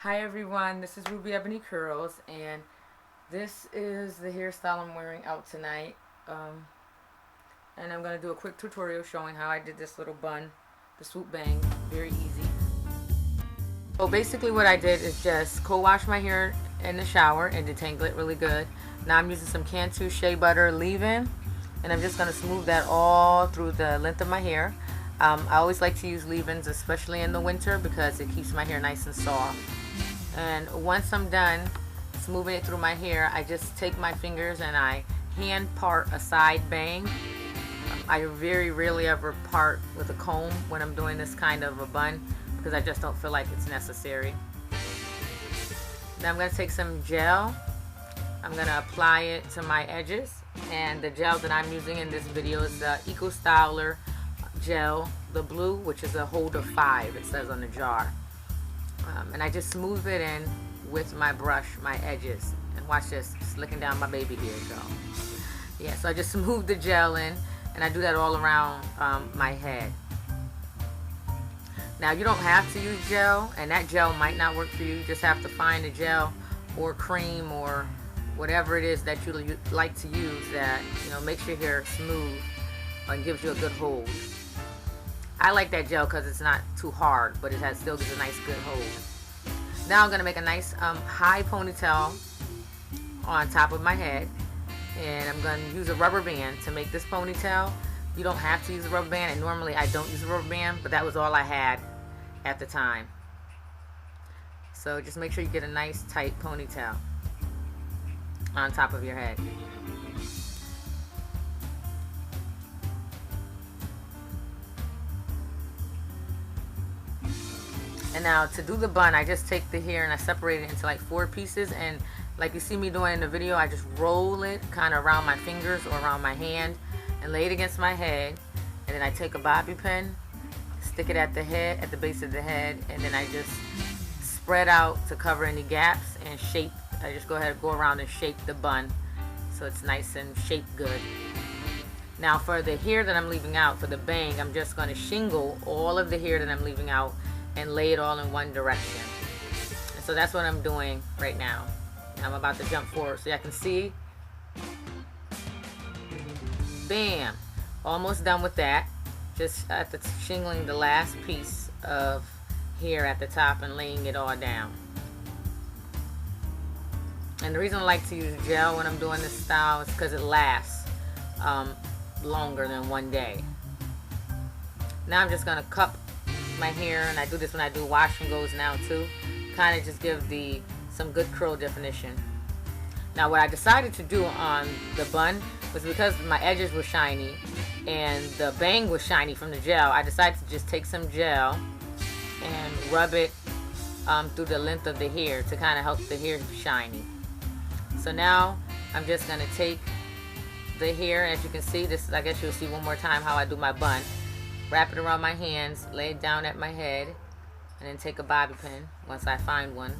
Hi everyone, this is Ruby Ebony Curls, and this is the hairstyle I'm wearing out tonight. And I'm going to do a quick tutorial showing how I did this little bun, the swoop bang, very easy. So basically what I did is just co-wash my hair in the shower and detangle it really good. Now I'm using some Cantu Shea Butter leave-in, and I'm just going to smooth that all through the length of my hair. I always like to use leave-ins, especially in the winter, because it keeps my hair nice and soft. And once I'm done smoothing it through my hair, I just take my fingers and I hand part a side bang. I very rarely ever part with a comb when I'm doing this kind of a bun, because I just don't feel like it's necessary. Now I'm going to take some gel. I'm going to apply it to my edges, and the gel that I'm using in this video is the Eco Styler gel, the blue, which is a hold of 5, it says on the jar. And I just smooth it in with my brush, my edges. And watch this, slicking down my baby hair, y'all. Yeah, so I just smooth the gel in, and I do that all around my head. Now, you don't have to use gel, and that gel might not work for you. You just have to find a gel or cream or whatever it is that you like to use that, makes your hair smooth and gives you a good hold. I like that gel because it's not too hard, but it still gives a nice good hold. Now I'm going to make a nice high ponytail on top of my head, and I'm going to use a rubber band to make this ponytail. You don't have to use a rubber band, and normally I don't use a rubber band, but that was all I had at the time. So just make sure you get a nice tight ponytail on top of your head. And now to do the bun, I just take the hair and I separate it into like 4 pieces, and like you see me doing in the video, I just roll it kind of around my fingers or around my hand and lay it against my head, and then I take a bobby pin, stick it at the head, at the base of the head, and then I just spread out to cover any gaps and shape. I just go around and shape the bun so it's nice and shaped good. Now for the hair that I'm leaving out, for the bang, I'm just going to shingle all of the hair that I'm leaving out and lay it all in one direction. And so that's what I'm doing right now. I'm about to jump forward so I can see. Bam! Almost done with that. Just at the shingling the last piece of hair at the top and laying it all down. And the reason I like to use gel when I'm doing this style is because it lasts longer than one day. Now I'm just going to cup my hair, and I do this when I do wash and goes now too, kind of just give some good curl definition. Now what I decided to do on the bun was, because my edges were shiny and the bang was shiny from the gel, I decided to just take some gel and rub it through the length of the hair to kind of help the hair be shiny. So now I'm just going to take the hair, as you can see, this, I guess you'll see one more time how I do my bun. Wrap it around my hands, lay it down at my head, and then take a bobby pin once I find one.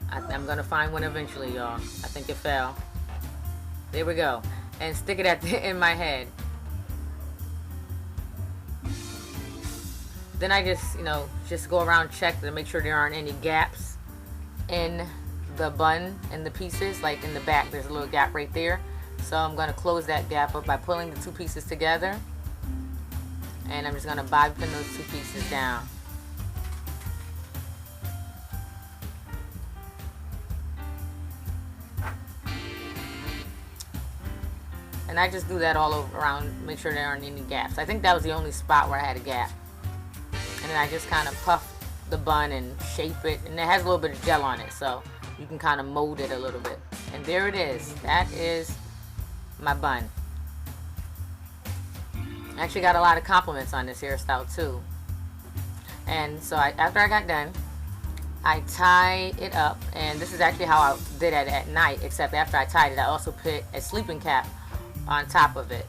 I'm going to find one eventually, y'all. I think it fell. There we go. And stick it in my head. Then I just go around, check to make sure there aren't any gaps in the bun and the pieces. Like in the back, there's a little gap right there. So I'm going to close that gap up by pulling the 2 pieces together, and I'm just going to bobby pin those 2 pieces down. And I just do that all over around, make sure there aren't any gaps. I think that was the only spot where I had a gap. And then I just kind of puff the bun and shape it, and it has a little bit of gel on it, so you can kind of mold it a little bit. And there it is. That is my bun. I actually got a lot of compliments on this hairstyle too. And so after I got done, I tie it up, and this is actually how I did it at night, except after I tied it, I also put a sleeping cap on top of it.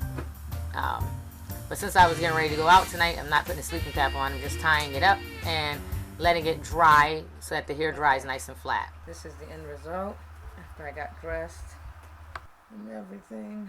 But since I was getting ready to go out tonight, I'm not putting a sleeping cap on. I'm just tying it up and letting it dry so that the hair dries nice and flat. This is the end result after I got dressed and everything.